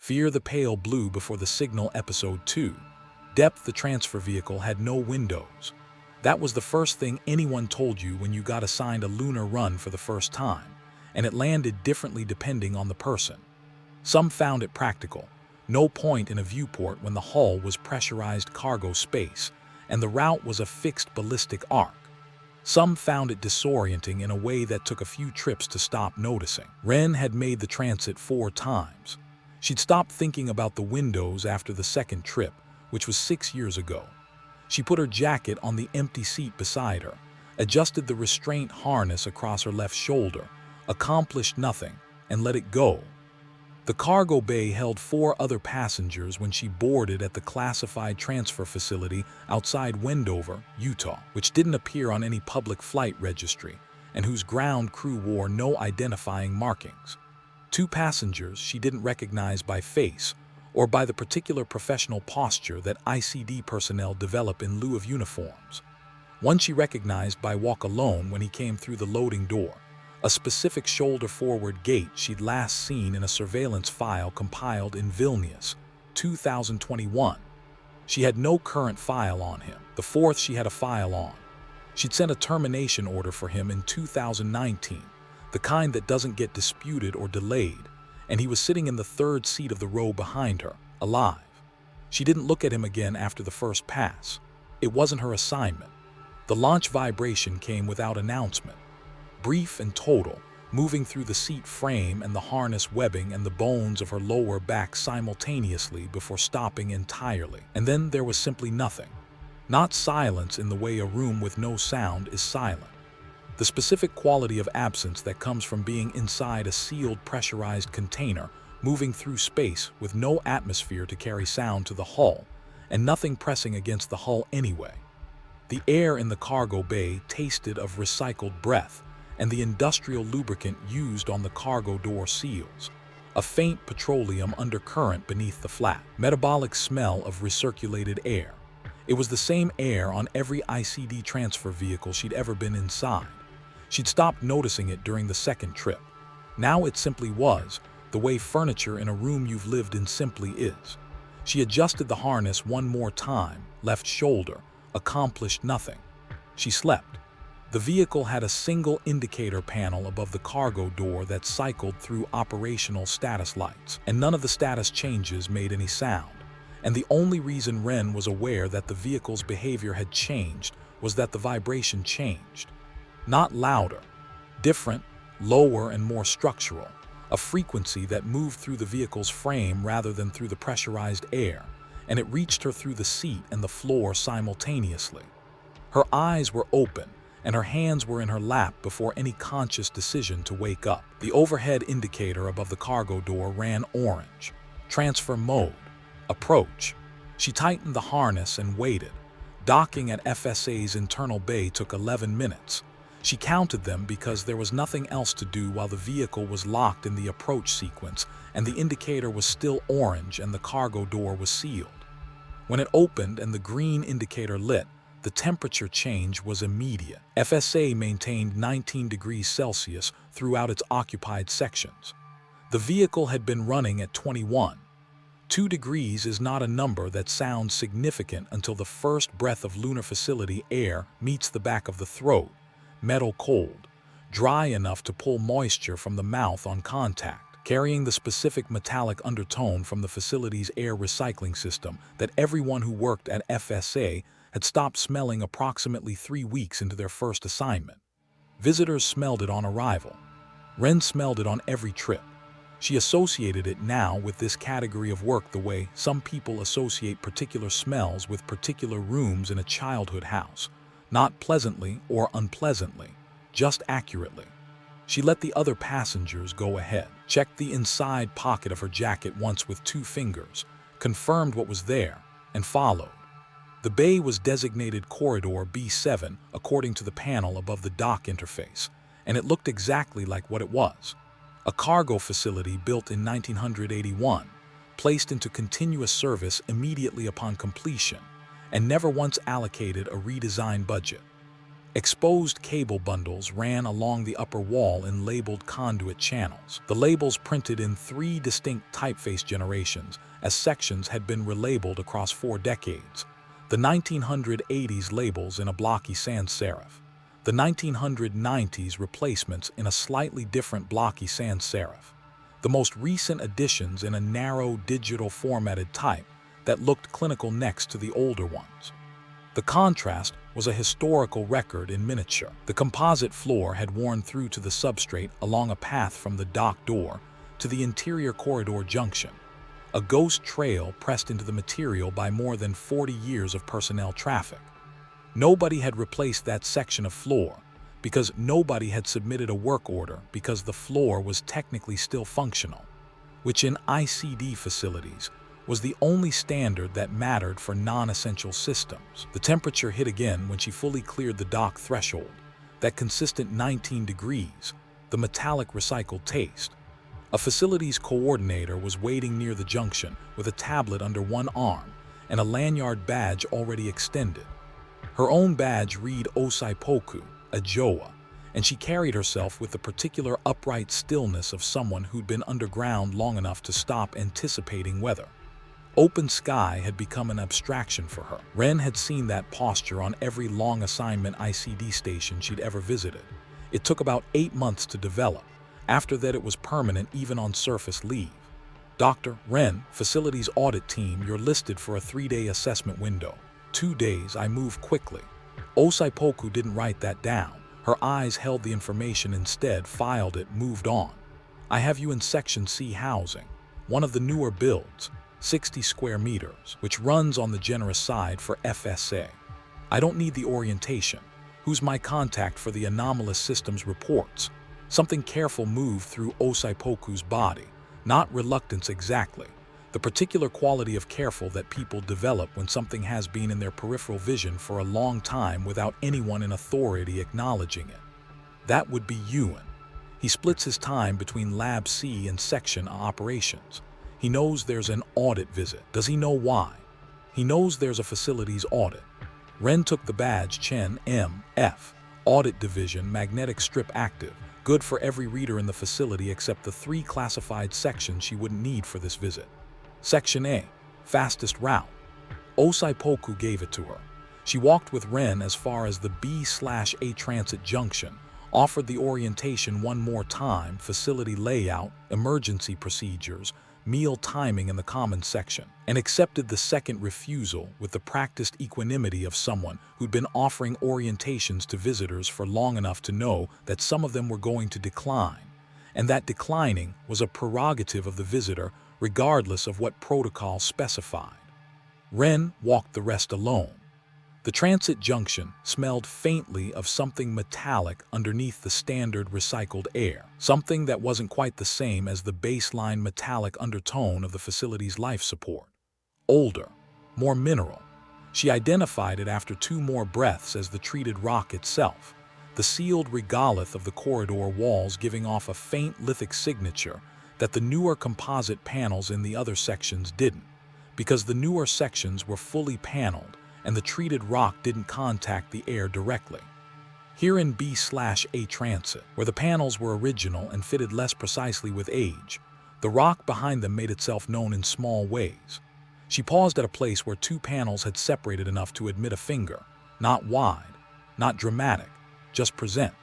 Fear the Pale Blue before the Signal Episode 2. Depth the transfer vehicle had no windows. That was the first thing anyone told you when you got assigned a lunar run for the first time, and it landed differently depending on the person. Some found it practical. No point in a viewport when the hull was pressurized cargo space, and the route was a fixed ballistic arc. Some found it disorienting in a way that took a few trips to stop noticing. Renn had made the transit 4 times. She'd stopped thinking about the windows after the second trip, which was 6 years ago. She put her jacket on the empty seat beside her, adjusted the restraint harness across her left shoulder, accomplished nothing, and let it go. The cargo bay held 4 other passengers when she boarded at the classified transfer facility outside Wendover, Utah, which didn't appear on any public flight registry and whose ground crew wore no identifying markings. 2 passengers she didn't recognize by face or by the particular professional posture that ICD personnel develop in lieu of uniforms. One she recognized by walk alone when he came through the loading door, a specific shoulder-forward gait she'd last seen in a surveillance file compiled in Vilnius, 2021. She had no current file on him. The 4th she had a file on. She'd sent a termination order for him in 2019, the kind that doesn't get disputed or delayed, and he was sitting in the 3rd seat of the row behind her, alive. She didn't look at him again after the first pass. It wasn't her assignment. The launch vibration came without announcement. Brief and total, moving through the seat frame and the harness webbing and the bones of her lower back simultaneously before stopping entirely. And then there was simply nothing. Not silence in the way a room with no sound is silent. The specific quality of absence that comes from being inside a sealed pressurized container, moving through space with no atmosphere to carry sound to the hull, and nothing pressing against the hull anyway. The air in the cargo bay tasted of recycled breath and the industrial lubricant used on the cargo door seals, a faint petroleum undercurrent beneath the flat, metabolic smell of recirculated air. It was the same air on every ICD transfer vehicle she'd ever been inside. She'd stopped noticing it during the second trip. Now it simply was, the way furniture in a room you've lived in simply is. She adjusted the harness one more time, left shoulder, accomplished nothing. She slept. The vehicle had a single indicator panel above the cargo door that cycled through operational status lights, and none of the status changes made any sound. And the only reason Renn was aware that the vehicle's behavior had changed was that the vibration changed. Not louder, different, lower and more structural, a frequency that moved through the vehicle's frame rather than through the pressurized air, and it reached her through the seat and the floor simultaneously. Her eyes were open, and her hands were in her lap before any conscious decision to wake up. The overhead indicator above the cargo door ran orange. Transfer mode. Approach. She tightened the harness and waited. Docking at FSA's internal bay took 11 minutes. She counted them because there was nothing else to do while the vehicle was locked in the approach sequence and the indicator was still orange and the cargo door was sealed. When it opened and the green indicator lit, the temperature change was immediate. FSA maintained 19 degrees Celsius throughout its occupied sections. The vehicle had been running at 21. 2 degrees is not a number that sounds significant until the first breath of lunar facility air meets the back of the throat, metal cold, dry enough to pull moisture from the mouth on contact, carrying the specific metallic undertone from the facility's air recycling system that everyone who worked at FSA had stopped smelling approximately 3 weeks into their first assignment. Visitors smelled it on arrival. Renn smelled it on every trip. She associated it now with this category of work the way some people associate particular smells with particular rooms in a childhood house, not pleasantly or unpleasantly, just accurately. She let the other passengers go ahead, checked the inside pocket of her jacket once with 2 fingers, confirmed what was there, and followed. The bay was designated Corridor B7 according to the panel above the dock interface, and it looked exactly like what it was. A cargo facility built in 1981, placed into continuous service immediately upon completion, and never once allocated a redesign budget. Exposed cable bundles ran along the upper wall in labeled conduit channels. The labels printed in 3 distinct typeface generations, as sections had been relabeled across 4 decades. The 1980s labels in a blocky sans serif. The 1990s replacements in a slightly different blocky sans serif. The most recent additions in a narrow digital formatted type that looked clinical next to the older ones. The contrast was a historical record in miniature. The composite floor had worn through to the substrate along a path from the dock door to the interior corridor junction, a ghost trail pressed into the material by more than 40 years of personnel traffic. Nobody had replaced that section of floor because nobody had submitted a work order because the floor was technically still functional, which in ICD facilities was the only standard that mattered for non-essential systems. The temperature hit again when she fully cleared the dock threshold, that consistent 19 degrees, the metallic recycled taste. A facilities coordinator was waiting near the junction with a tablet under one arm and a lanyard badge already extended. Her own badge read Osaipoku, a Joa, and she carried herself with the particular upright stillness of someone who'd been underground long enough to stop anticipating weather. Open sky had become an abstraction for her. Renn had seen that posture on every long assignment ICD station she'd ever visited. It took about 8 months to develop. After that, it was permanent even on surface leave. Dr. Renn, facilities audit team, you're listed for a 3-day assessment window. 2 days, I move quickly. Osaipoku didn't write that down. Her eyes held the information instead, filed it, moved on. I have you in Section C housing, one of the newer builds. 60 square meters, which runs on the generous side for FSA. I don't need the orientation. Who's my contact for the anomalous systems reports? Something careful moved through Osaipoku's body, not reluctance exactly. The particular quality of careful that people develop when something has been in their peripheral vision for a long time without anyone in authority acknowledging it. That would be Yuen. He splits his time between Lab C and Section operations. He knows there's an audit visit. Does he know why? He knows there's a facilities audit. Renn took the badge Chen M.F. Audit Division, magnetic strip active, good for every reader in the facility except the 3 classified sections she wouldn't need for this visit. Section A, fastest route. Osaipoku gave it to her. She walked with Renn as far as the B/A transit junction, offered the orientation one more time, facility layout, emergency procedures, meal timing in the common section, and accepted the second refusal with the practiced equanimity of someone who'd been offering orientations to visitors for long enough to know that some of them were going to decline, and that declining was a prerogative of the visitor regardless of what protocol specified. Renn walked the rest alone. The transit junction smelled faintly of something metallic underneath the standard recycled air, something that wasn't quite the same as the baseline metallic undertone of the facility's life support. Older, more mineral. She identified it after 2 more breaths as the treated rock itself, the sealed regolith of the corridor walls giving off a faint lithic signature that the newer composite panels in the other sections didn't, because the newer sections were fully paneled and the treated rock didn't contact the air directly. Here in B/A transit, where the panels were original and fitted less precisely with age, the rock behind them made itself known in small ways. She paused at a place where 2 panels had separated enough to admit a finger, not wide, not dramatic, just present.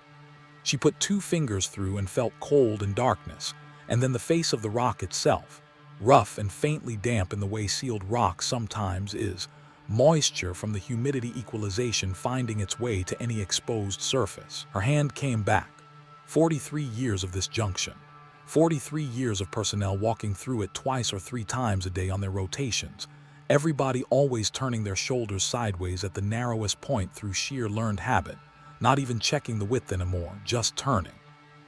She put 2 fingers through and felt cold and darkness, and then the face of the rock itself, rough and faintly damp in the way sealed rock sometimes is, moisture from the humidity equalization finding its way to any exposed surface. Her hand came back. 43 years of this junction. 43 years of personnel walking through it 2 or 3 times a day on their rotations. Everybody always turning their shoulders sideways at the narrowest point through sheer learned habit, not even checking the width anymore, just turning.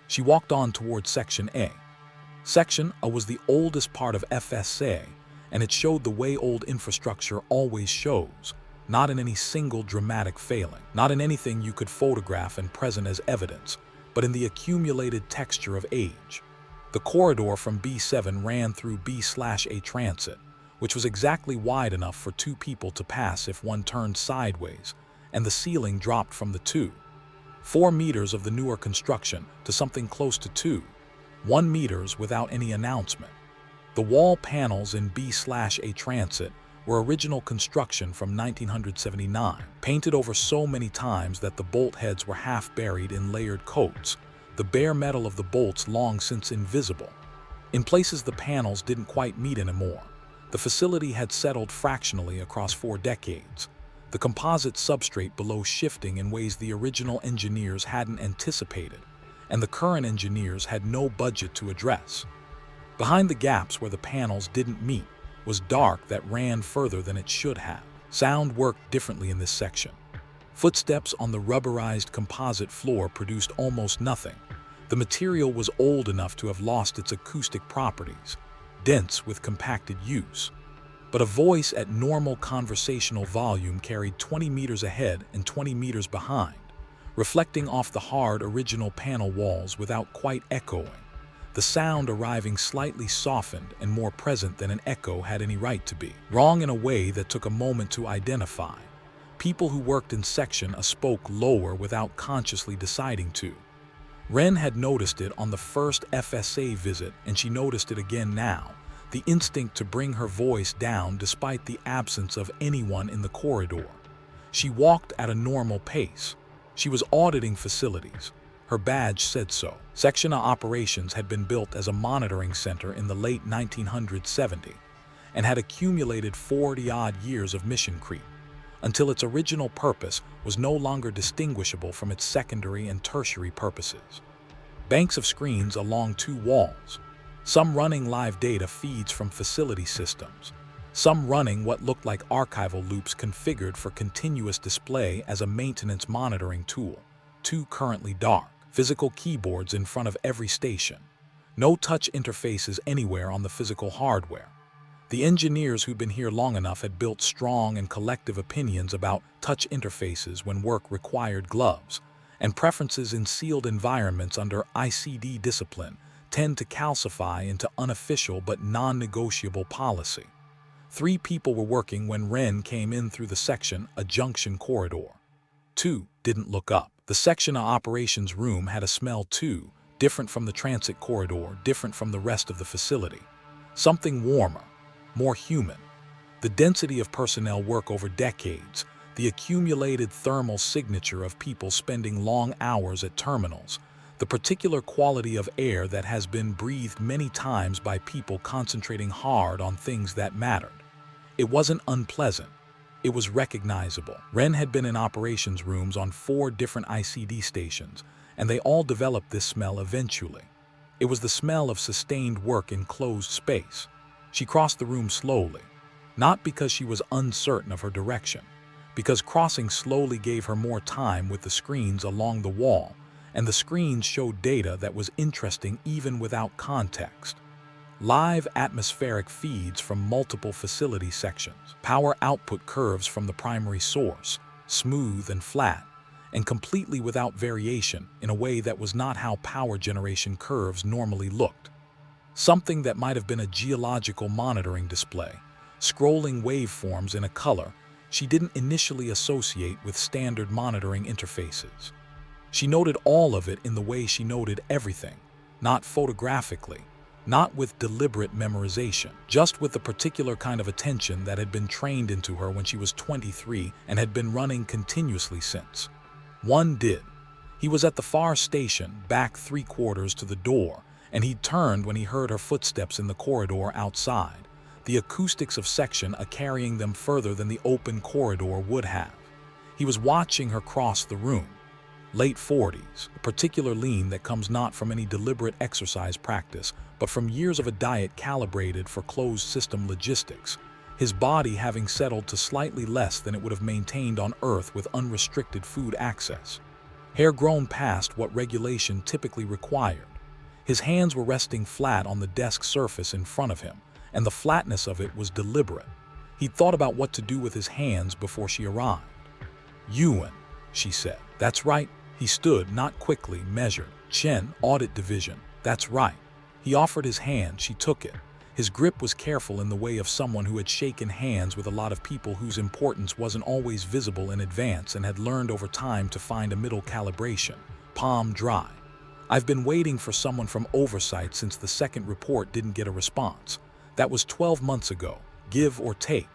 She walked on towards Section A. Section A was the oldest part of FSA, and it showed the way old infrastructure always shows, not in any single dramatic failing, not in anything you could photograph and present as evidence, but in the accumulated texture of age. The corridor from B7 ran through B/A transit, which was exactly wide enough for 2 people to pass if one turned sideways, and the ceiling dropped from the 2. 4 meters of the newer construction to something close to 1 meters without any announcement. The wall panels in B/A transit were original construction from 1979, painted over so many times that the bolt heads were half buried in layered coats, the bare metal of the bolts long since invisible. In places the panels didn't quite meet anymore. The facility had settled fractionally across 4 decades, the composite substrate below shifting in ways the original engineers hadn't anticipated, and the current engineers had no budget to address. Behind the gaps where the panels didn't meet was dark that ran further than it should have. Sound worked differently in this section. Footsteps on the rubberized composite floor produced almost nothing. The material was old enough to have lost its acoustic properties, dense with compacted use. But a voice at normal conversational volume carried 20 meters ahead and 20 meters behind, reflecting off the hard original panel walls without quite echoing, the sound arriving slightly softened and more present than an echo had any right to be. Wrong in a way that took a moment to identify. People who worked in Section A spoke lower without consciously deciding to. Renn had noticed it on the first FSA visit, and she noticed it again now, the instinct to bring her voice down despite the absence of anyone in the corridor. She walked at a normal pace. She was auditing facilities. Her badge said so. Section A operations had been built as a monitoring center in the late 1970 and had accumulated 40-odd years of mission creep, until its original purpose was no longer distinguishable from its secondary and tertiary purposes. Banks of screens along 2 walls, some running live data feeds from facility systems, some running what looked like archival loops configured for continuous display as a maintenance monitoring tool, 2 currently dark, physical keyboards in front of every station, no touch interfaces anywhere on the physical hardware. The engineers who'd been here long enough had built strong and collective opinions about touch interfaces when work required gloves, and preferences in sealed environments under ICD discipline tend to calcify into unofficial but non-negotiable policy. 3 people were working when Renn came in through the Section A junction corridor. 2 didn't look up. The Section A operations room had a smell too, different from the transit corridor, different from the rest of the facility. Something warmer, more human. The density of personnel work over decades, the accumulated thermal signature of people spending long hours at terminals, the particular quality of air that has been breathed many times by people concentrating hard on things that mattered. It wasn't unpleasant. It was recognizable. Renn had been in operations rooms on 4 different ICD stations, and they all developed this smell eventually. It was the smell of sustained work in closed space. She crossed the room slowly, not because she was uncertain of her direction, because crossing slowly gave her more time with the screens along the wall, and the screens showed data that was interesting even without context. Live atmospheric feeds from multiple facility sections, power output curves from the primary source, smooth and flat, and completely without variation in a way that was not how power generation curves normally looked. Something that might have been a geological monitoring display, scrolling waveforms in a color she didn't initially associate with standard monitoring interfaces. She noted all of it in the way she noted everything, not photographically, not with deliberate memorization, just with the particular kind of attention that had been trained into her when she was 23 and had been running continuously since. One did. He was at the far station, back 3/4 to the door, and he turned when he heard her footsteps in the corridor outside, the acoustics of Section A carrying them further than the open corridor would have. He was watching her cross the room. Late 40s, a particular lean that comes not from any deliberate exercise practice, but from years of a diet calibrated for closed-system logistics, his body having settled to slightly less than it would have maintained on Earth with unrestricted food access. Hair grown past what regulation typically required. His hands were resting flat on the desk surface in front of him, and the flatness of it was deliberate. He'd thought about what to do with his hands before she arrived. "Yuen," she said. "That's right." He stood, not quickly, measured. "Chen, Audit Division." "That's right." He offered his hand, she took it. His grip was careful in the way of someone who had shaken hands with a lot of people whose importance wasn't always visible in advance and had learned over time to find a middle calibration, palm dry. I've been waiting for someone from oversight since the second report didn't get a response. That was 12 months ago, give or take.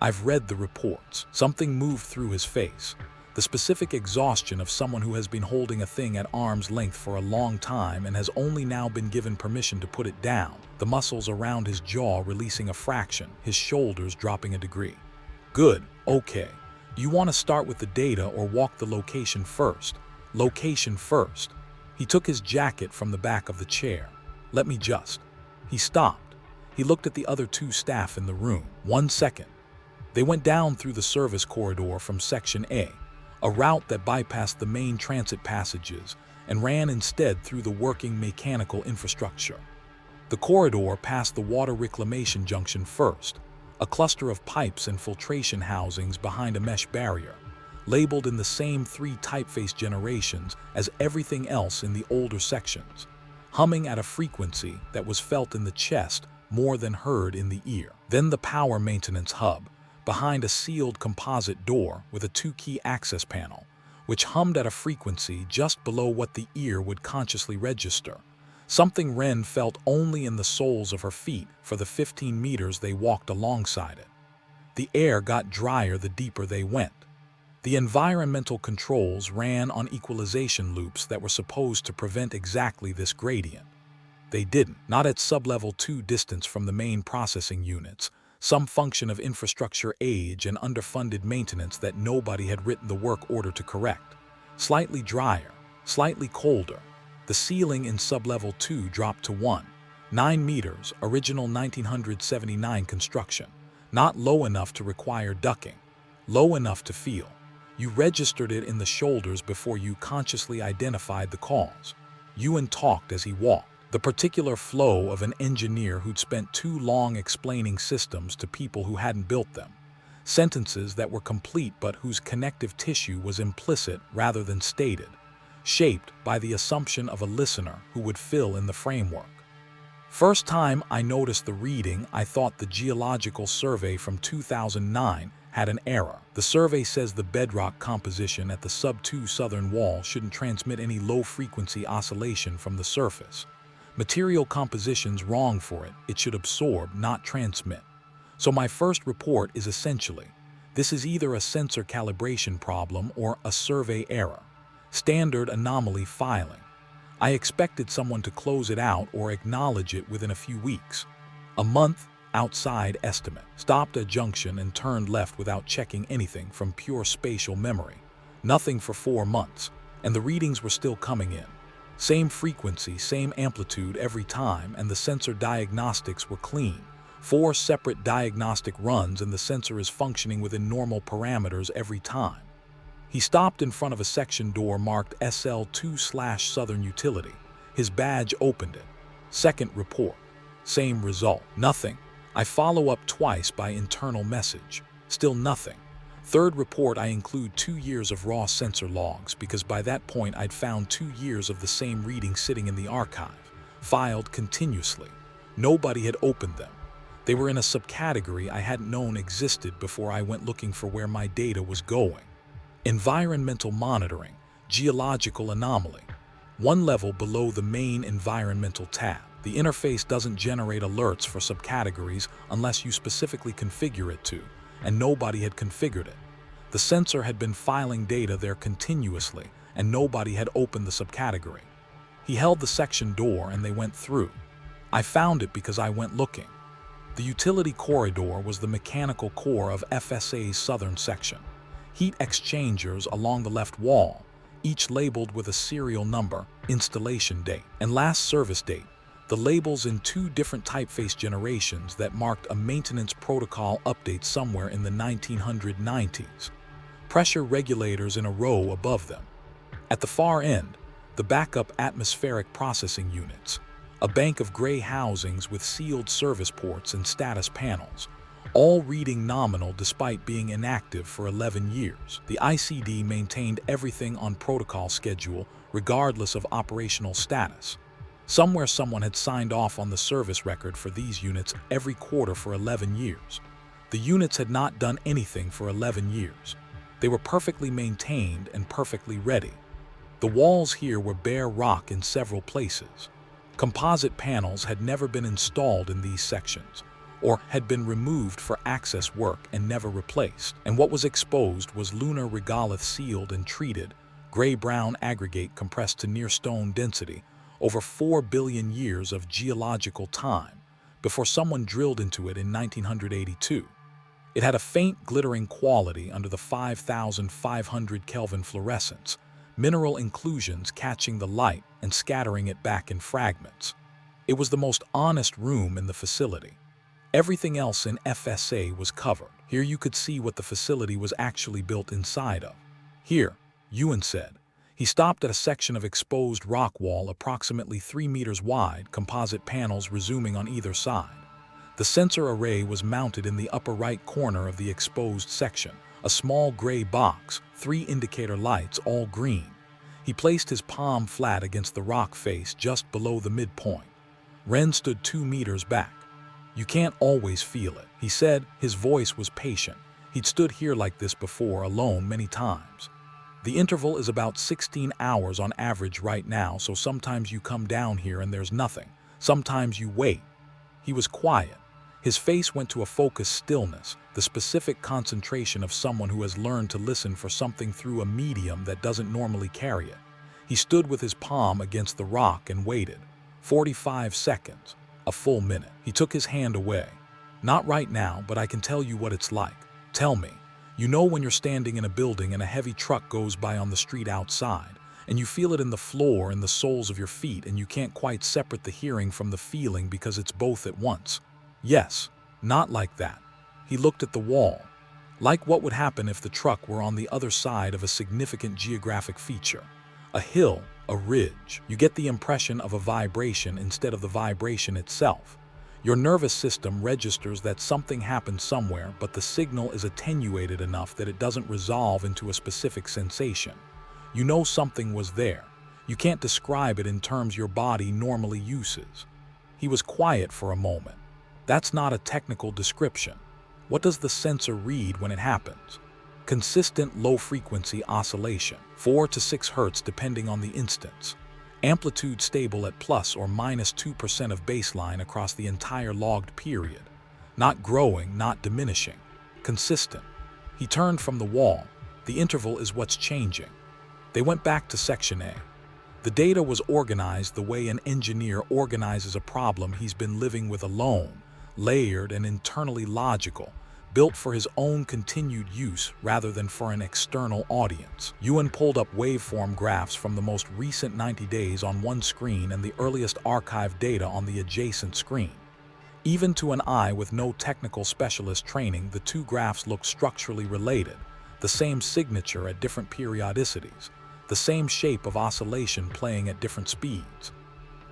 I've read the reports. Something moved through his face. The specific exhaustion of someone who has been holding a thing at arm's length for a long time and has only now been given permission to put it down, the muscles around his jaw releasing a fraction, his shoulders dropping a degree. Good, okay. You want to start with the data or walk the location first? Location first. He took his jacket from the back of the chair. Let me just. He stopped. He looked at the other two staff in the room. 1 second. They went down through the service corridor from Section A route that bypassed the main transit passages and ran instead through the working mechanical infrastructure. The corridor passed the water reclamation junction first, a cluster of pipes and filtration housings behind a mesh barrier, labeled in the same 3 typeface generations as everything else in the older sections, humming at a frequency that was felt in the chest more than heard in the ear. Then the power maintenance hub, behind a sealed composite door with a 2-key access panel, which hummed at a frequency just below what the ear would consciously register, something Renn felt only in the soles of her feet for the 15 meters they walked alongside it. The air got drier the deeper they went. The environmental controls ran on equalization loops that were supposed to prevent exactly this gradient. They didn't, not at sub-level 2 distance from the main processing units, some function of infrastructure age and underfunded maintenance that nobody had written the work order to correct. Slightly drier, slightly colder. The ceiling in sub-level 2 dropped to 9 meters, original 1979 construction. Not low enough to require ducking, low enough to feel. You registered it in the shoulders before you consciously identified the cause. Yuen talked as he walked. The particular flow of an engineer who'd spent too long explaining systems to people who hadn't built them. Sentences that were complete but whose connective tissue was implicit rather than stated, shaped by the assumption of a listener who would fill in the framework. First time I noticed the reading, I thought the geological survey from 2009 had an error. The survey says the bedrock composition at the sub-2 southern wall shouldn't transmit any low-frequency oscillation from the surface. Material composition's wrong for it. It should absorb, not transmit. So my first report is essentially, this is either a sensor calibration problem or a survey error. Standard anomaly filing. I expected someone to close it out or acknowledge it within a few weeks. A month, outside estimate. Stopped at junction and turned left without checking anything from pure spatial memory. Nothing for 4 months, and the readings were still coming in. Same frequency, same amplitude every time, and the sensor diagnostics were clean. 4 separate diagnostic runs and the sensor is functioning within normal parameters every time. He stopped in front of a section door marked SL2/Southern Utility. His badge opened it. Second report. Same result. Nothing. I follow up twice by internal message. Still nothing. Third report, I include 2 years of raw sensor logs because by that point I'd found 2 years of the same reading sitting in the archive, filed continuously. Nobody had opened them. They were in a subcategory I hadn't known existed before I went looking for where my data was going. Environmental monitoring, geological anomaly. 1 level below the main environmental tab. The interface doesn't generate alerts for subcategories unless you specifically configure it to, and nobody had configured it. The sensor had been filing data there continuously, and nobody had opened the subcategory. He held the section door and they went through. I found it because I went looking. The utility corridor was the mechanical core of FSA's southern section. Heat exchangers along the left wall, each labeled with a serial number, installation date, and last service date. The labels in 2 different typeface generations that marked a maintenance protocol update somewhere in the 1990s. Pressure regulators in a row above them. At the far end, the backup atmospheric processing units, a bank of gray housings with sealed service ports and status panels, all reading nominal despite being inactive for 11 years. The ICD maintained everything on protocol schedule regardless of operational status. Somewhere someone had signed off on the service record for these units every quarter for 11 years. The units had not done anything for 11 years. They were perfectly maintained and perfectly ready. The walls here were bare rock in several places. Composite panels had never been installed in these sections, or had been removed for access work and never replaced. And what was exposed was lunar regolith sealed and treated, gray-brown aggregate compressed to near stone density over 4 billion years of geological time before someone drilled into it in 1982. It had a faint glittering quality under the 5,500 Kelvin fluorescence, mineral inclusions catching the light and scattering it back in fragments. It was the most honest room in the facility. Everything else in FSA was covered. Here you could see what the facility was actually built inside of. Here, Yuen said. He stopped at a section of exposed rock wall approximately 3 meters wide, composite panels resuming on either side. The sensor array was mounted in the upper right corner of the exposed section, a small gray box, 3 indicator lights, all green. He placed his palm flat against the rock face just below the midpoint. Renn stood 2 meters back. "You can't always feel it," he said. His voice was patient. He'd stood here like this before, alone, many times. "The interval is about 16 hours on average right now, so sometimes you come down here and there's nothing. Sometimes you wait." He was quiet. His face went to a focused stillness, the specific concentration of someone who has learned to listen for something through a medium that doesn't normally carry it. He stood with his palm against the rock and waited. 45 seconds. A full minute. He took his hand away. "Not right now, but I can tell you what it's like. Tell me. You know when you're standing in a building and a heavy truck goes by on the street outside, and you feel it in the floor and the soles of your feet, and you can't quite separate the hearing from the feeling because it's both at once?" "Yes, not like that." He looked at the wall. "Like what would happen if the truck were on the other side of a significant geographic feature. A hill, a ridge. You get the impression of a vibration instead of the vibration itself. Your nervous system registers that something happened somewhere, but the signal is attenuated enough that it doesn't resolve into a specific sensation. You know something was there. You can't describe it in terms your body normally uses." He was quiet for a moment. "That's not a technical description. What does the sensor read when it happens?" "Consistent low-frequency oscillation, 4 to 6 Hz depending on the instance. Amplitude stable at plus or minus 2% of baseline across the entire logged period. Not growing, not diminishing. Consistent." He turned from the wall. "The interval is what's changing." They went back to Section A. The data was organized the way an engineer organizes a problem he's been living with alone, layered and internally logical, built for his own continued use rather than for an external audience. Yuen pulled up waveform graphs from the most recent 90 days on one screen and the earliest archived data on the adjacent screen. Even to an eye with no technical specialist training, the two graphs looked structurally related, the same signature at different periodicities, the same shape of oscillation playing at different speeds.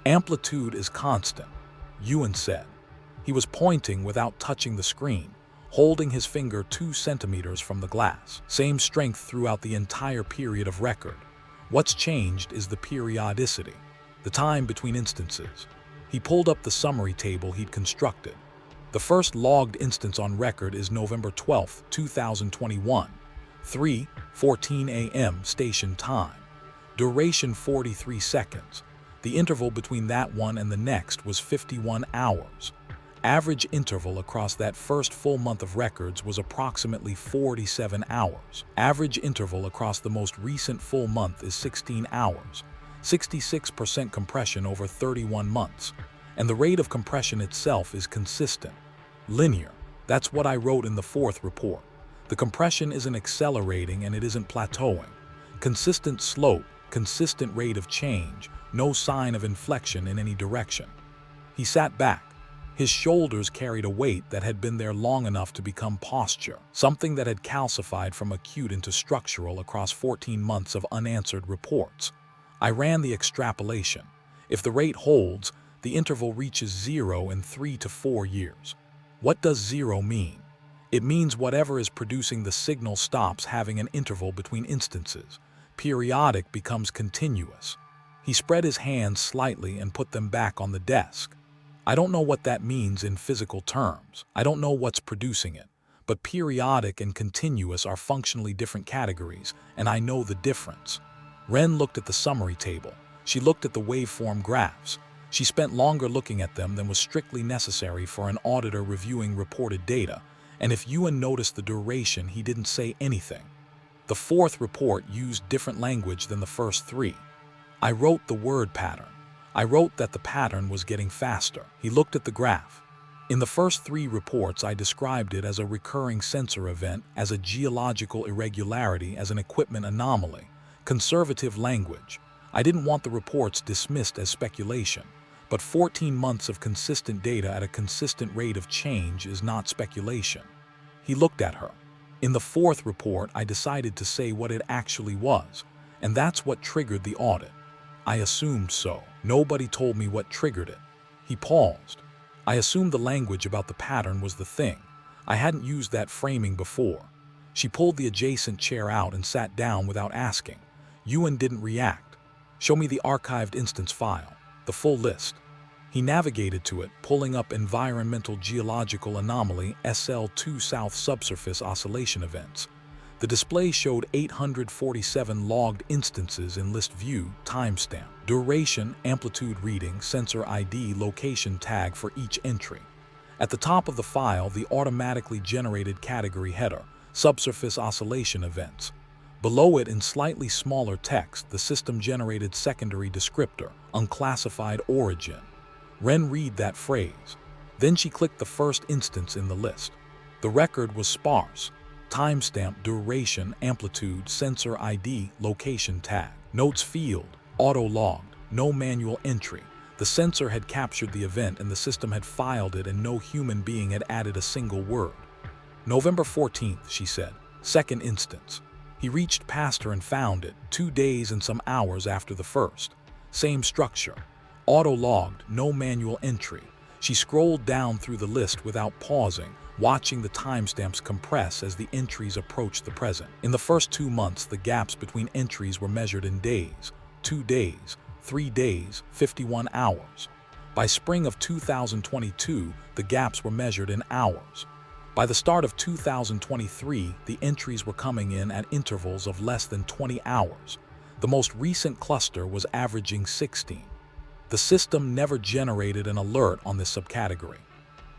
"Amplitude is constant," Yuen said. He was pointing without touching the screen, holding his finger 2 centimeters from the glass. "Same strength throughout the entire period of record. What's changed is the periodicity, the time between instances." He pulled up the summary table he'd constructed. The first logged instance on record is November 12, 2021, 3:14 a.m. station time. Duration 43 seconds. The interval between that one and the next was 51 hours. Average interval across that first full month of records was approximately 47 hours. Average interval across the most recent full month is 16 hours, 66% compression over 31 months. And the rate of compression itself is consistent. Linear. That's what I wrote in the 4th report. The compression isn't accelerating and it isn't plateauing. Consistent slope, consistent rate of change, no sign of inflection in any direction. He sat back. His shoulders carried a weight that had been there long enough to become posture, something that had calcified from acute into structural across 14 months of unanswered reports. I ran the extrapolation. If the rate holds, the interval reaches 0 in 3 to 4 years. What does 0 mean? It means whatever is producing the signal stops having an interval between instances. Periodic becomes continuous. He spread his hands slightly and put them back on the desk. I don't know what that means in physical terms. I don't know what's producing it. But periodic and continuous are functionally different categories, and I know the difference. Renn looked at the summary table. She looked at the waveform graphs. She spent longer looking at them than was strictly necessary for an auditor reviewing reported data, and if Yuen noticed the duration, he didn't say anything. The fourth report used different language than the first three. I wrote the word pattern. I wrote that the pattern was getting faster. He looked at the graph. In the first three reports, I described it as a recurring sensor event, as a geological irregularity, as an equipment anomaly. Conservative language. I didn't want the reports dismissed as speculation. But 14 months of consistent data at a consistent rate of change is not speculation. He looked at her. In the fourth report, I decided to say what it actually was, and that's what triggered the audit. I assumed so. Nobody told me what triggered it. He paused. I assumed the language about the pattern was the thing. I hadn't used that framing before. She pulled the adjacent chair out and sat down without asking. Yuen didn't react. Show me the archived instance file, the full list. He navigated to it, pulling up Environmental Geological Anomaly SL2 South Subsurface Oscillation Events. The display showed 847 logged instances in list view, timestamp, duration, amplitude reading, sensor ID, location tag for each entry. At the top of the file, the automatically generated category header, subsurface oscillation events. Below it, in slightly smaller text, the system-generated secondary descriptor, unclassified origin. Renn read that phrase. Then she clicked the first instance in the list. The record was sparse. Timestamp, duration, amplitude, sensor ID, location tag. Notes field, auto-logged, no manual entry. The sensor had captured the event and the system had filed it, and no human being had added a single word. November 14th, she said. Second instance. He reached past her and found it, 2 days and some hours after the first. Same structure. Auto-logged, no manual entry. She scrolled down through the list without pausing, watching the timestamps compress as the entries approached the present. In the first 2 months, the gaps between entries were measured in days, 2 days, 3 days, 51 hours. By spring of 2022, the gaps were measured in hours. By the start of 2023, the entries were coming in at intervals of less than 20 hours. The most recent cluster was averaging 16. The system never generated an alert on this subcategory.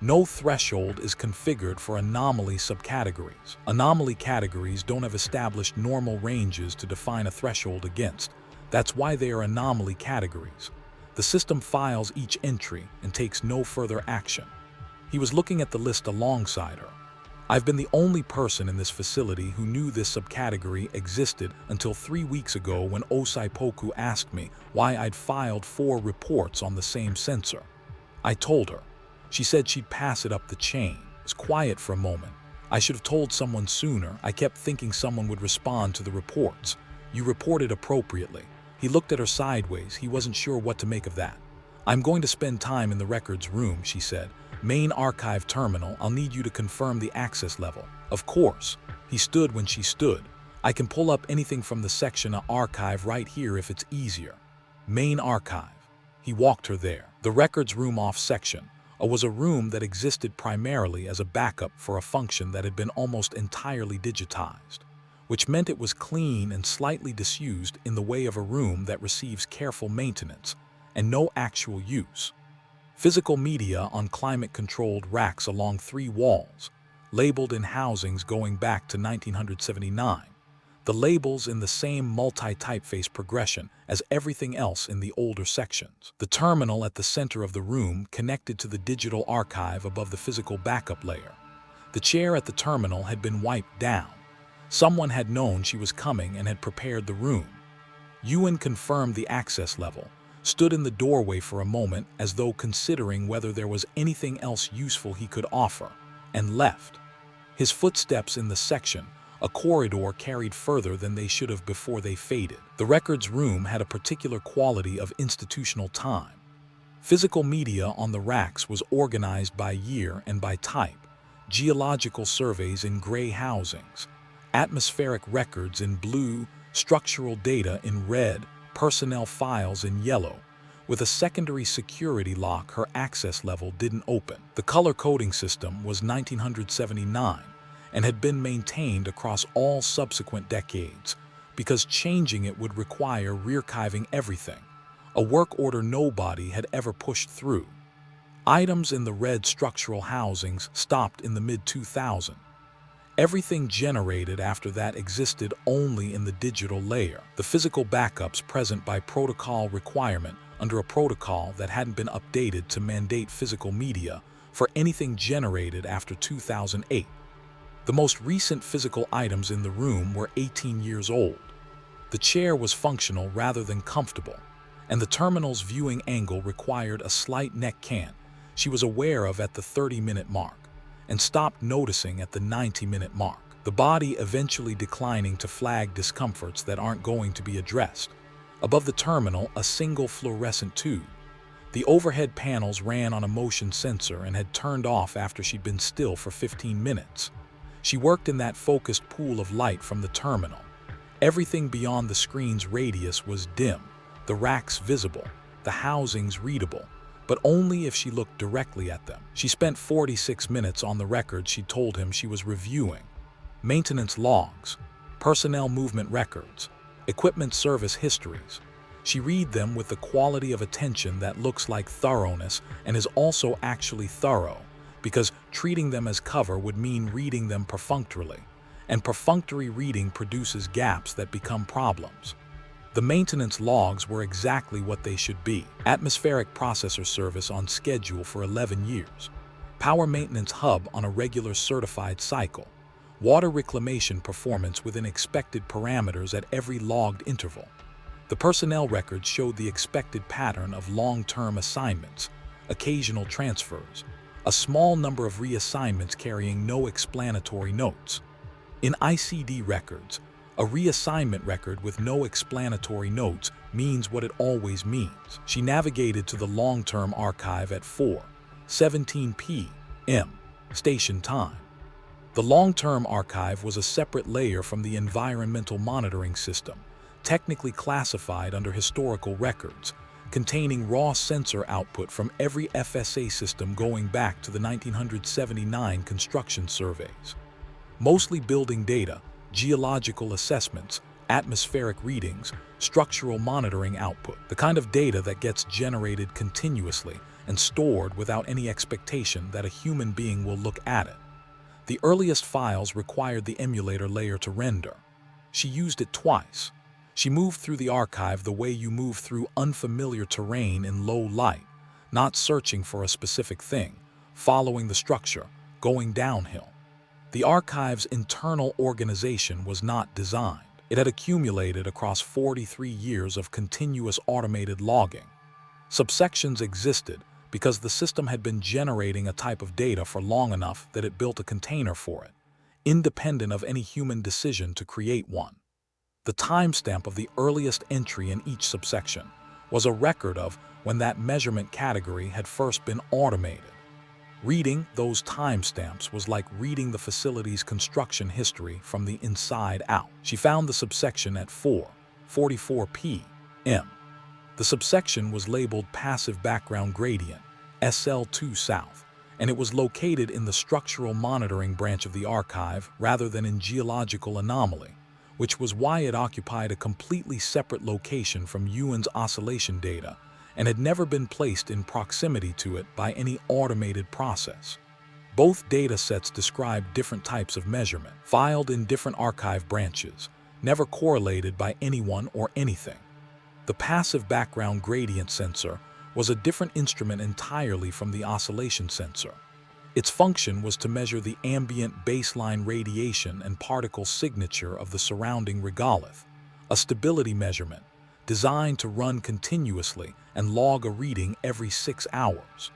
No threshold is configured for anomaly subcategories. Anomaly categories don't have established normal ranges to define a threshold against. That's why they are anomaly categories. The system files each entry and takes no further action. He was looking at the list alongside her. I've been the only person in this facility who knew this subcategory existed until 3 weeks ago, when Osaipoku asked me why I'd filed 4 reports on the same sensor. I told her. She said she'd pass it up the chain. It was quiet for a moment. I should have told someone sooner. I kept thinking someone would respond to the reports. You reported appropriately. He looked at her sideways. He wasn't sure what to make of that. I'm going to spend time in the records room, she said. Main archive terminal. I'll need you to confirm the access level. Of course. He stood when she stood. I can pull up anything from the section of archive right here if it's easier. Main archive. He walked her there. The records room off section was a room that existed primarily as a backup for a function that had been almost entirely digitized, which meant it was clean and slightly disused in the way of a room that receives careful maintenance and no actual use. Physical media on climate-controlled racks along 3 walls, labeled in housings going back to 1979. The labels in the same multi-typeface progression as everything else in the older sections. The terminal at the center of the room connected to the digital archive above the physical backup layer. The chair at the terminal had been wiped down. Someone had known she was coming and had prepared the room. Yuen confirmed the access level, stood in the doorway for a moment as though considering whether there was anything else useful he could offer, and left. His footsteps in the section, a corridor, carried further than they should have before they faded. The records room had a particular quality of institutional time. Physical media on the racks was organized by year and by type. Geological surveys in gray housings, atmospheric records in blue, structural data in red, personnel files in yellow. With a secondary security lock, her access level didn't open. The color coding system was 1979 and had been maintained across all subsequent decades because changing it would require rearchiving everything, a work order nobody had ever pushed through. Items in the red structural housings stopped in the mid-2000s. Everything generated after that existed only in the digital layer, the physical backups present by protocol requirement under a protocol that hadn't been updated to mandate physical media for anything generated after 2008. The most recent physical items in the room were 18 years old. The chair was functional rather than comfortable, and the terminal's viewing angle required a slight neck cant she was aware of at the 30-minute mark, and stopped noticing at the 90-minute mark, the body eventually declining to flag discomforts that aren't going to be addressed. Above the terminal, a single fluorescent tube. The overhead panels ran on a motion sensor and had turned off after she'd been still for 15 minutes. She worked in that focused pool of light from the terminal. Everything beyond the screen's radius was dim, the racks visible, the housings readable, but only if she looked directly at them. She spent 46 minutes on the record she told him she was reviewing. Maintenance logs, personnel movement records, equipment service histories. She read them with the quality of attention that looks like thoroughness and is also actually thorough, because treating them as cover would mean reading them perfunctorily, and perfunctory reading produces gaps that become problems. The maintenance logs were exactly what they should be. Atmospheric processor service on schedule for 11 years. Power maintenance hub on a regular certified cycle. Water reclamation performance within expected parameters at every logged interval. The personnel records showed the expected pattern of long-term assignments, occasional transfers, a small number of reassignments carrying no explanatory notes. In ICD records, a reassignment record with no explanatory notes means what it always means. She navigated to the long-term archive at 4:17 p.m. station time. The long-term archive was a separate layer from the environmental monitoring system, technically classified under historical records, containing raw sensor output from every FSA system going back to the 1979 construction surveys. Mostly building data, geological assessments, atmospheric readings, structural monitoring output, the kind of data that gets generated continuously and stored without any expectation that a human being will look at it. The earliest files required the emulator layer to render. She used it twice. She moved through the archive the way you move through unfamiliar terrain in low light, not searching for a specific thing, following the structure, going downhill. The archive's internal organization was not designed. It had accumulated across 43 years of continuous automated logging. Subsections existed because the system had been generating a type of data for long enough that it built a container for it, independent of any human decision to create one. The timestamp of the earliest entry in each subsection was a record of when that measurement category had first been automated. Reading those timestamps was like reading the facility's construction history from the inside out. She found the subsection at 4:44 p.m. The subsection was labeled Passive Background Gradient, SL2 South, and it was located in the Structural Monitoring branch of the archive rather than in Geological Anomaly, which was why it occupied a completely separate location from Yuen's oscillation data and had never been placed in proximity to it by any automated process. Both data sets described different types of measurement, filed in different archive branches, never correlated by anyone or anything. The passive background gradient sensor was a different instrument entirely from the oscillation sensor. Its function was to measure the ambient baseline radiation and particle signature of the surrounding regolith, a stability measurement designed to run continuously and log a reading every 6 hours.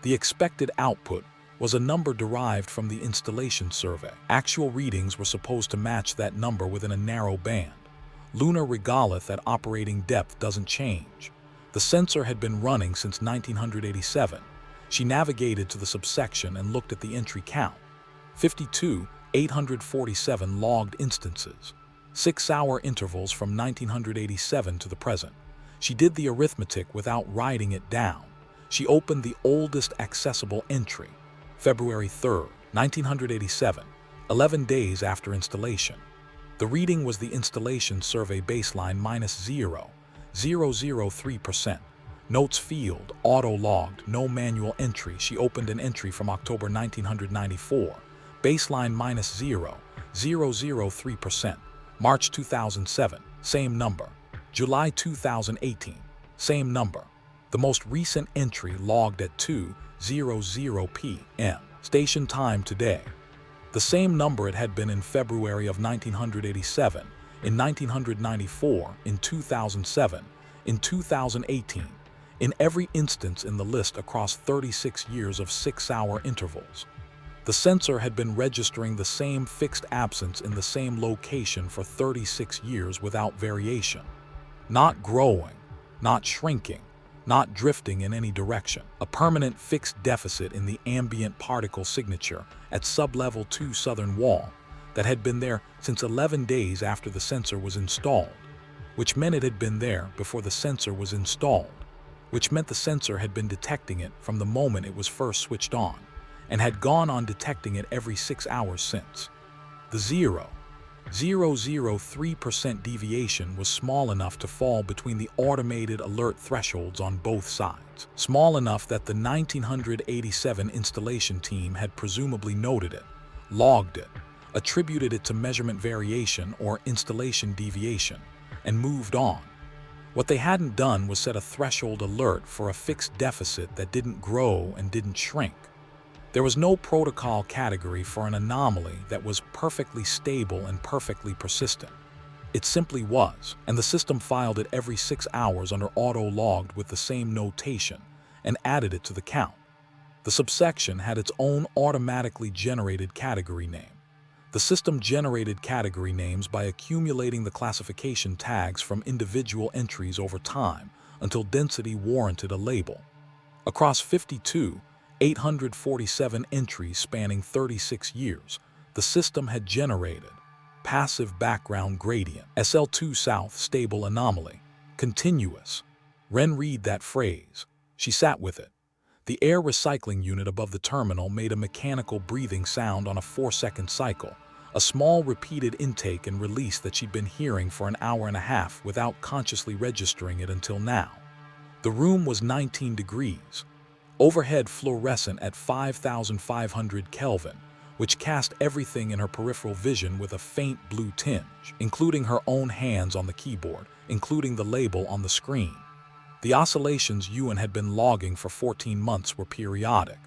The expected output was a number derived from the installation survey. Actual readings were supposed to match that number within a narrow band. Lunar regolith at operating depth doesn't change. The sensor had been running since 1987. She navigated to the subsection and looked at the entry count. 52,847 logged instances. 6-hour intervals from 1987 to the present. She did the arithmetic without writing it down. She opened the oldest accessible entry, February 3rd, 1987, 11 days after installation. The reading was the installation survey baseline -0.003%. Notes field, auto-logged, no manual entry. She opened an entry from October 1994. Baseline -0.003%. March 2007, same number. July 2018, same number. The most recent entry logged at 2:00 p.m. Station time today. The same number it had been in February of 1987, in 1994, in 2007, in 2018, in every instance in the list across 36 years of 6-hour intervals. The sensor had been registering the same fixed absence in the same location for 36 years without variation. Not growing, not shrinking, not drifting in any direction. A permanent fixed deficit in the ambient particle signature at sublevel 2 southern wall that had been there since 11 days after the sensor was installed, which meant it had been there before the sensor was installed, which meant the sensor had been detecting it from the moment it was first switched on, and had gone on detecting it every 6 hours since. The 0.003% deviation was small enough to fall between the automated alert thresholds on both sides, small enough that the 1987 installation team had presumably noted it, logged it, attributed it to measurement variation or installation deviation, and moved on. What they hadn't done was set a threshold alert for a fixed deficit that didn't grow and didn't shrink. There was no protocol category for an anomaly that was perfectly stable and perfectly persistent. It simply was, and the system filed it every 6 hours under auto-logged with the same notation and added it to the count. The subsection had its own automatically generated category name. The system generated category names by accumulating the classification tags from individual entries over time until density warranted a label. Across 847 entries spanning 36 years, the system had generated passive background gradient, SL2 South stable anomaly, continuous. Renn read that phrase. She sat with it. The air recycling unit above the terminal made a mechanical breathing sound on a 4-second cycle, a small repeated intake and release that she'd been hearing for an hour and a half without consciously registering it until now. The room was 19 degrees. Overhead fluorescent at 5,500 Kelvin, which cast everything in her peripheral vision with a faint blue tinge, including her own hands on the keyboard, including the label on the screen. The oscillations Yuen had been logging for 14 months were periodic,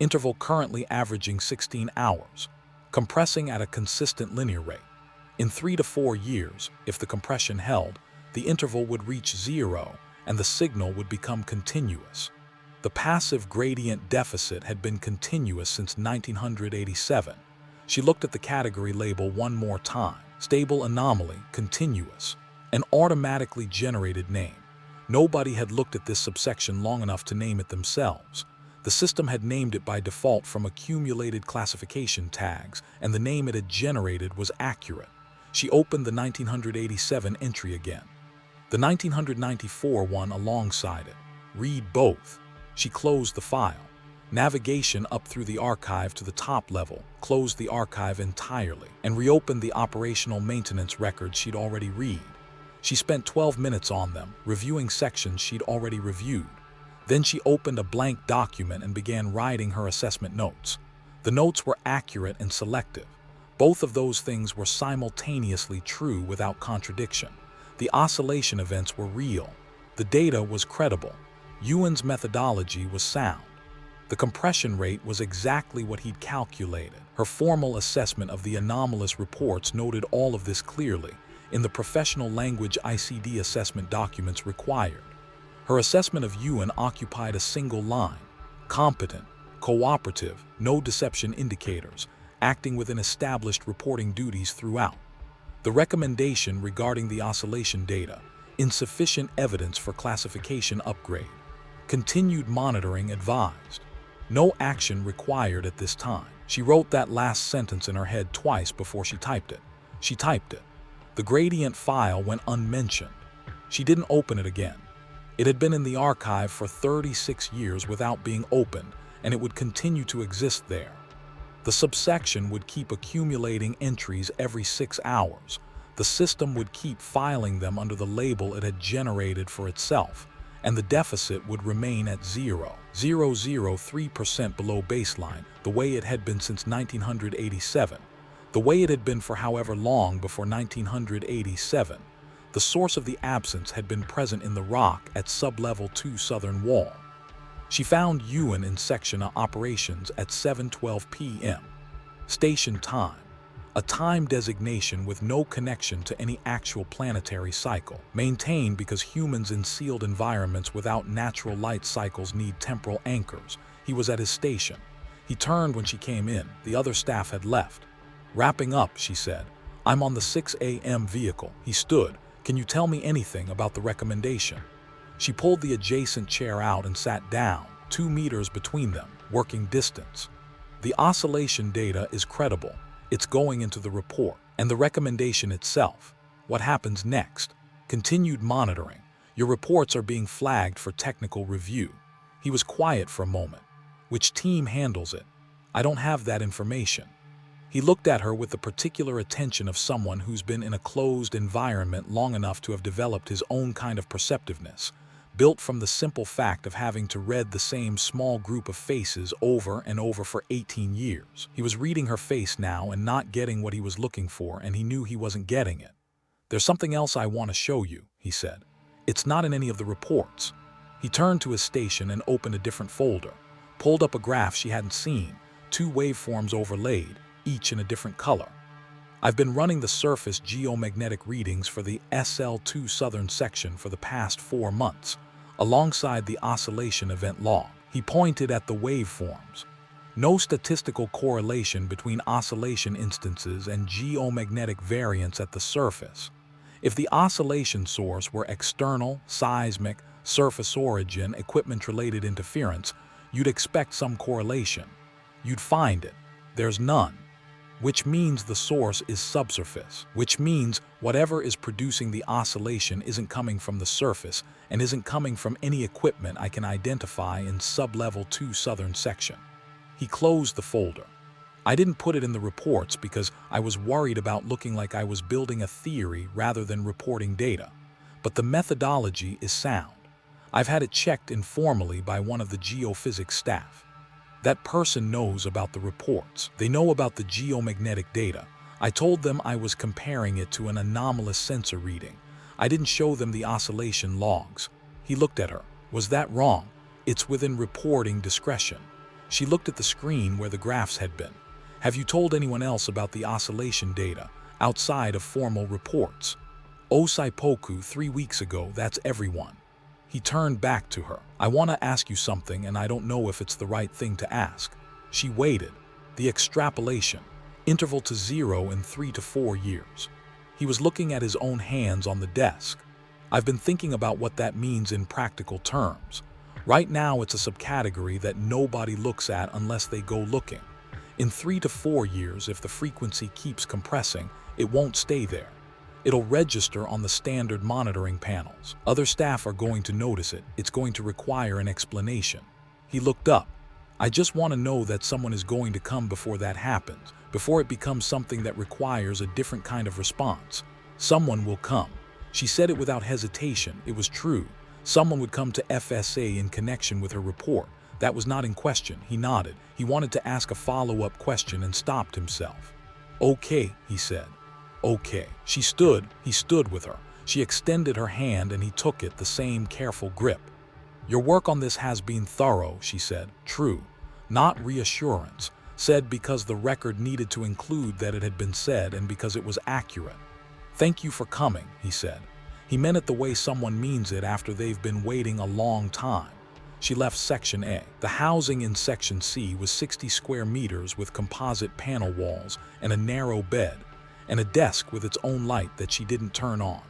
interval currently averaging 16 hours, compressing at a consistent linear rate. In 3 to 4 years, if the compression held, the interval would reach 0 and the signal would become continuous. The passive gradient deficit had been continuous since 1987. She looked at the category label one more time. Stable anomaly, continuous. An automatically generated name. Nobody had looked at this subsection long enough to name it themselves. The system had named it by default from accumulated classification tags, and the name it had generated was accurate. She opened the 1987 entry again. The 1994 one alongside it. Read both. She closed the file. Navigation up through the archive to the top level, closed the archive entirely, and reopened the operational maintenance records she'd already read. She spent 12 minutes on them, reviewing sections she'd already reviewed. Then she opened a blank document and began writing her assessment notes. The notes were accurate and selective. Both of those things were simultaneously true without contradiction. The oscillation events were real. The data was credible. Yuen's methodology was sound. The compression rate was exactly what he'd calculated. Her formal assessment of the anomalous reports noted all of this clearly in the professional language ICD assessment documents required. Her assessment of Yuen occupied a single line: competent, cooperative, no deception indicators, acting within established reporting duties throughout. The recommendation regarding the oscillation data: insufficient evidence for classification upgrade. Continued monitoring advised. No action required at this time. She wrote that last sentence in her head twice before she typed it. She typed it. The gradient file went unmentioned. She didn't open it again. It had been in the archive for 36 years without being opened, and it would continue to exist there. The subsection would keep accumulating entries every 6 hours. The system would keep filing them under the label it had generated for itself, and the deficit would remain at 0.003% below baseline, the way it had been since 1987, the way it had been for however long before 1987. The source of the absence had been present in the rock at sublevel 2 southern wall. She found Yuen in section operations at 7:12 p.m. Station time, a time designation with no connection to any actual planetary cycle, maintained because humans in sealed environments without natural light cycles need temporal anchors. He was at his station. He turned when she came in. The other staff had left. Wrapping up, she said, "I'm on the 6 a.m. vehicle." He stood. "Can you tell me anything about the recommendation?" She pulled the adjacent chair out and sat down, 2 meters between them, working distance. "The oscillation data is credible. It's going into the report. And the recommendation itself. What happens next? Continued monitoring. Your reports are being flagged for technical review." He was quiet for a moment. "Which team handles it?" "I don't have that information." He looked at her with the particular attention of someone who's been in a closed environment long enough to have developed his own kind of perceptiveness, built from the simple fact of having to read the same small group of faces over and over for 18 years. He was reading her face now and not getting what he was looking for, and he knew he wasn't getting it. "There's something else I want to show you," he said. "It's not in any of the reports." He turned to his station and opened a different folder, pulled up a graph she hadn't seen, 2 waveforms overlaid, each in a different color. "I've been running the surface geomagnetic readings for the SL2 southern section for the past 4 months, alongside the oscillation event log." He pointed at the waveforms. "No statistical correlation between oscillation instances and geomagnetic variance at the surface. If the oscillation source were external, seismic, surface origin, equipment-related interference, you'd expect some correlation. You'd find it. There's none. Which means the source is subsurface, which means whatever is producing the oscillation isn't coming from the surface and isn't coming from any equipment I can identify in sublevel 2 southern section." He closed the folder. "I didn't put it in the reports because I was worried about looking like I was building a theory rather than reporting data. But the methodology is sound. I've had it checked informally by one of the geophysics staff. That person knows about the reports. They know about the geomagnetic data. I told them I was comparing it to an anomalous sensor reading. I didn't show them the oscillation logs." He looked at her. "Was that wrong?" "It's within reporting discretion." She looked at the screen where the graphs had been. "Have you told anyone else about the oscillation data, outside of formal reports?" "Osaipoku 3 weeks ago, that's everyone." He turned back to her. "I want to ask you something, and I don't know if it's the right thing to ask." She waited. "The extrapolation. Interval to 0 in 3 to 4 years." He was looking at his own hands on the desk. "I've been thinking about what that means in practical terms. Right now it's a subcategory that nobody looks at unless they go looking. In 3 to 4 years, if the frequency keeps compressing, it won't stay there. It'll register on the standard monitoring panels. Other staff are going to notice it. It's going to require an explanation." He looked up. "I just want to know that someone is going to come before that happens, before it becomes something that requires a different kind of response. Someone will come." She said it without hesitation. It was true. Someone would come to FSA in connection with her report. That was not in question. He nodded. He wanted to ask a follow-up question and stopped himself. "Okay," he said. "Okay." He stood with her. She extended her hand and he took it, the same careful grip. "Your work on this has been thorough," she said. "True. Not reassurance. Said because the record needed to include that it had been said and because it was accurate." "Thank you for coming," he said. He meant it the way someone means it after they've been waiting a long time. She left Section A. The housing in Section C was 60 square meters with composite panel walls and a narrow bed, and a desk with its own light that she didn't turn on.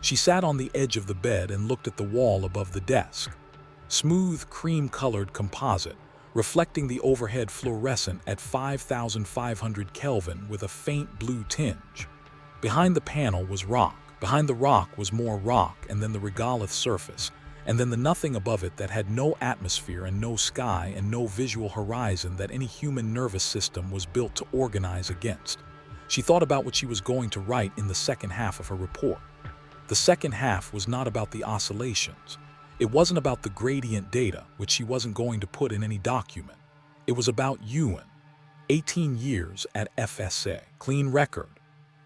She sat on the edge of the bed and looked at the wall above the desk. Smooth, cream-colored composite, reflecting the overhead fluorescent at 5,500 Kelvin with a faint blue tinge. Behind the panel was rock. Behind the rock was more rock, and then the regolith surface, and then the nothing above it that had no atmosphere and no sky and no visual horizon that any human nervous system was built to organize against. She thought about what she was going to write in the second half of her report. The second half was not about the oscillations. It wasn't about the gradient data, which she wasn't going to put in any document. It was about Yuen. 18 years at FSA. Clean record.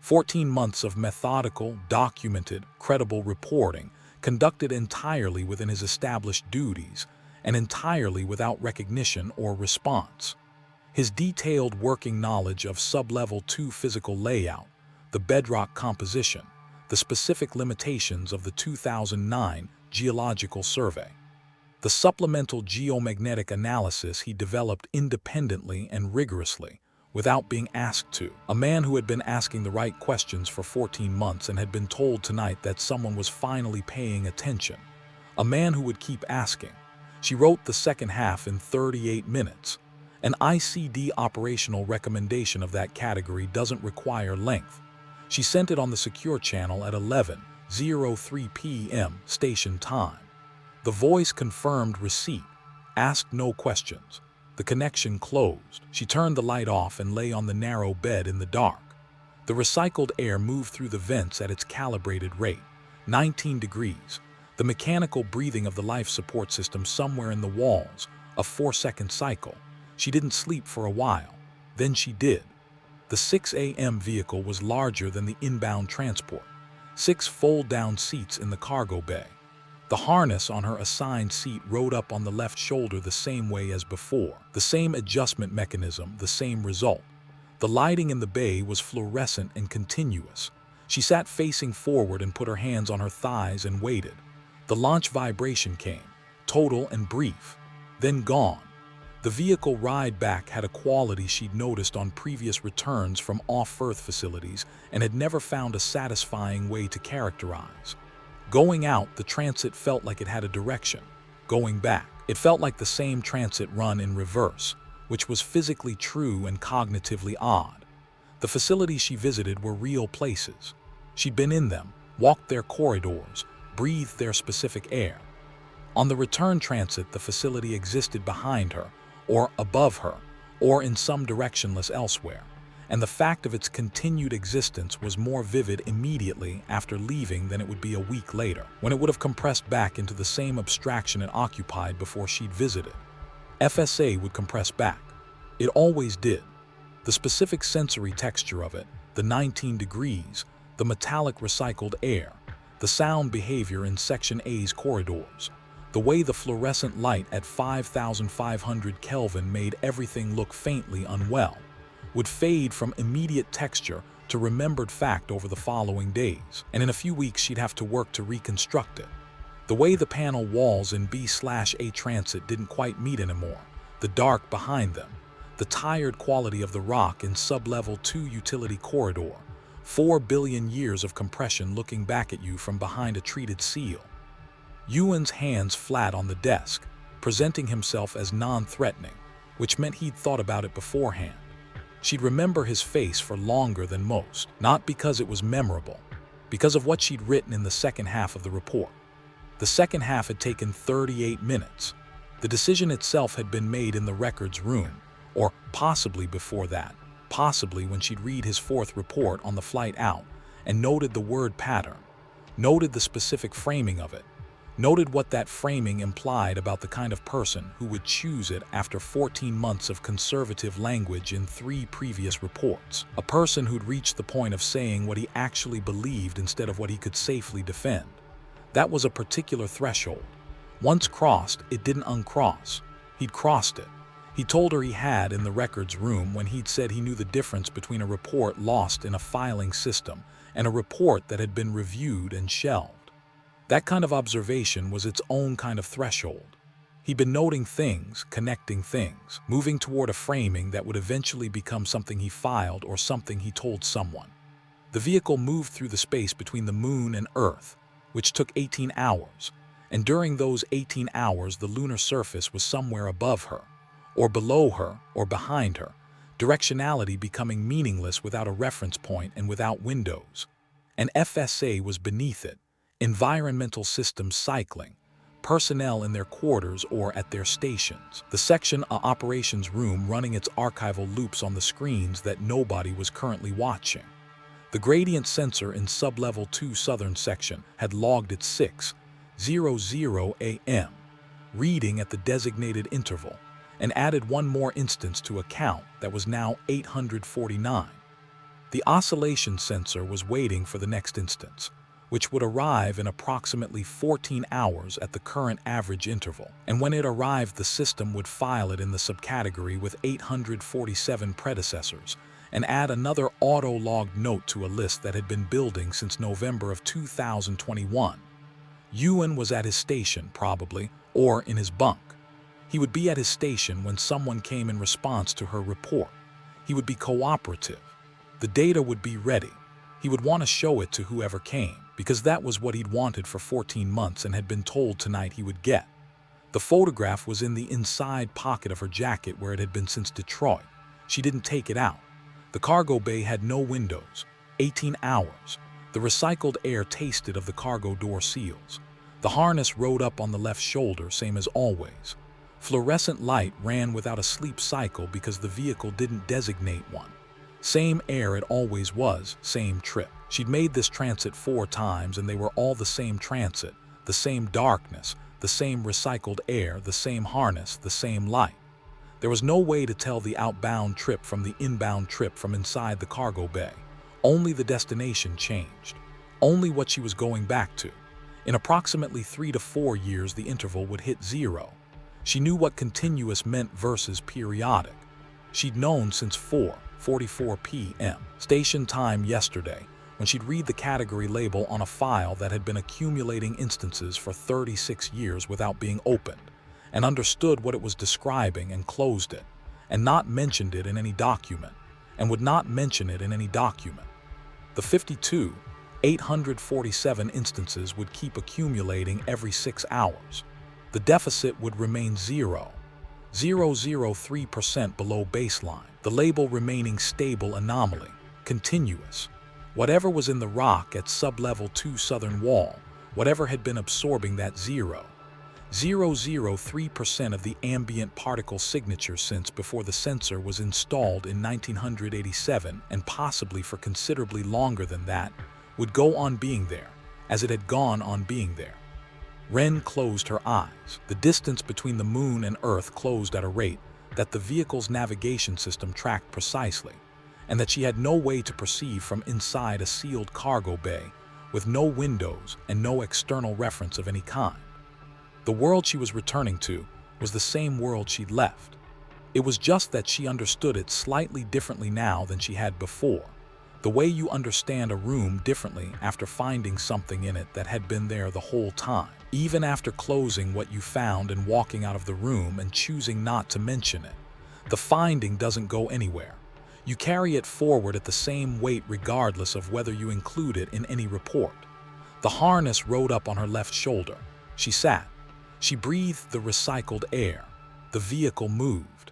14 months of methodical, documented, credible reporting, conducted entirely within his established duties and entirely without recognition or response. His detailed working knowledge of sub-level 2 physical layout, the bedrock composition, the specific limitations of the 2009 geological survey. The supplemental geomagnetic analysis he developed independently and rigorously, without being asked to. A man who had been asking the right questions for 14 months and had been told tonight that someone was finally paying attention. A man who would keep asking. She wrote the second half in 38 minutes. An ICD operational recommendation of that category doesn't require length. She sent it on the secure channel at 11:03 p.m. station time. The voice confirmed receipt, asked no questions. The connection closed. She turned the light off and lay on the narrow bed in the dark. The recycled air moved through the vents at its calibrated rate, 19 degrees. The mechanical breathing of the life support system somewhere in the walls, a 4-second cycle. She didn't sleep for a while. Then she did. The 6 a.m. vehicle was larger than the inbound transport. 6 fold-down seats in the cargo bay. The harness on her assigned seat rode up on the left shoulder the same way as before. The same adjustment mechanism, the same result. The lighting in the bay was fluorescent and continuous. She sat facing forward and put her hands on her thighs and waited. The launch vibration came, total and brief, then gone. The vehicle ride back had a quality she'd noticed on previous returns from off-Earth facilities and had never found a satisfying way to characterize. Going out, the transit felt like it had a direction. Going back, it felt like the same transit run in reverse, which was physically true and cognitively odd. The facilities she visited were real places. She'd been in them, walked their corridors, breathed their specific air. On the return transit, the facility existed behind her, or above her, or in some directionless elsewhere, and the fact of its continued existence was more vivid immediately after leaving than it would be a week later, when it would have compressed back into the same abstraction it occupied before she'd visited. FSA would compress back. It always did. The specific sensory texture of it, the 19 degrees, the metallic recycled air, the sound behavior in Section A's corridors, the way the fluorescent light at 5,500 Kelvin made everything look faintly unwell, would fade from immediate texture to remembered fact over the following days, and in a few weeks she'd have to work to reconstruct it. The way the panel walls in B/A transit didn't quite meet anymore, the dark behind them, the tired quality of the rock in sub-level 2 utility corridor, 4 billion years of compression looking back at you from behind a treated seal. Yuen's hands flat on the desk, presenting himself as non-threatening, which meant he'd thought about it beforehand. She'd remember his face for longer than most, not because it was memorable, because of what she'd written in the second half of the report. The second half had taken 38 minutes. The decision itself had been made in the records room, or possibly before that, possibly when she'd read his fourth report on the flight out and noted the word pattern, noted the specific framing of it, noted what that framing implied about the kind of person who would choose it after 14 months of conservative language in 3 previous reports. A person who'd reached the point of saying what he actually believed instead of what he could safely defend. That was a particular threshold. Once crossed, it didn't uncross. He'd crossed it. He told her he had in the records room when he'd said he knew the difference between a report lost in a filing system and a report that had been reviewed and shelved. That kind of observation was its own kind of threshold. He'd been noting things, connecting things, moving toward a framing that would eventually become something he filed or something he told someone. The vehicle moved through the space between the moon and Earth, which took 18 hours, and during those 18 hours the lunar surface was somewhere above her, or below her, or behind her, directionality becoming meaningless without a reference point and without windows. An FSA was beneath it, environmental systems cycling, personnel in their quarters or at their stations, the section A operations room running its archival loops on the screens that nobody was currently watching. The gradient sensor in Sublevel 2 Southern Section had logged its 6:00 a.m. reading at the designated interval, and added one more instance to a count that was now 849. The oscillation sensor was waiting for the next instance, which would arrive in approximately 14 hours at the current average interval, and when it arrived the system would file it in the subcategory with 847 predecessors, and add another auto-logged note to a list that had been building since November of 2021. Yuen was at his station, probably, or in his bunk. He would be at his station when someone came in response to her report. He would be cooperative. The data would be ready. He would want to show it to whoever came, because that was what he'd wanted for 14 months and had been told tonight he would get. The photograph was in the inside pocket of her jacket where it had been since Detroit. She didn't take it out. The cargo bay had no windows. 18 hours. The recycled air tasted of the cargo door seals. The harness rode up on the left shoulder, same as always. Fluorescent light ran without a sleep cycle because the vehicle didn't designate one. Same air it always was, same trip. She'd made this transit 4 times and they were all the same transit, the same darkness, the same recycled air, the same harness, the same light. There was no way to tell the outbound trip from the inbound trip from inside the cargo bay. Only the destination changed. Only what she was going back to. In approximately 3 to 4 years, the interval would hit 0. She knew what continuous meant versus periodic. She'd known since 4:44 p.m. station time yesterday, when she'd read the category label on a file that had been accumulating instances for 36 years without being opened, and understood what it was describing and closed it, and not mentioned it in any document, and would not mention it in any document. The 847 instances would keep accumulating every 6 hours. The deficit would remain 0.003% below baseline, the label remaining stable anomaly, continuous. Whatever was in the rock at Sublevel 2 Southern Wall, whatever had been absorbing that 0.003% of the ambient particle signature since before the sensor was installed in 1987 and possibly for considerably longer than that, would go on being there, as it had gone on being there. Renn closed her eyes. The distance between the moon and Earth closed at a rate that the vehicle's navigation system tracked precisely, and that she had no way to perceive from inside a sealed cargo bay with no windows and no external reference of any kind. The world she was returning to was the same world she'd left. It was just that she understood it slightly differently now than she had before. The way you understand a room differently after finding something in it that had been there the whole time, even after closing what you found and walking out of the room and choosing not to mention it. The finding doesn't go anywhere. You carry it forward at the same weight regardless of whether you include it in any report. The harness rode up on her left shoulder. She sat. She breathed the recycled air. The vehicle moved.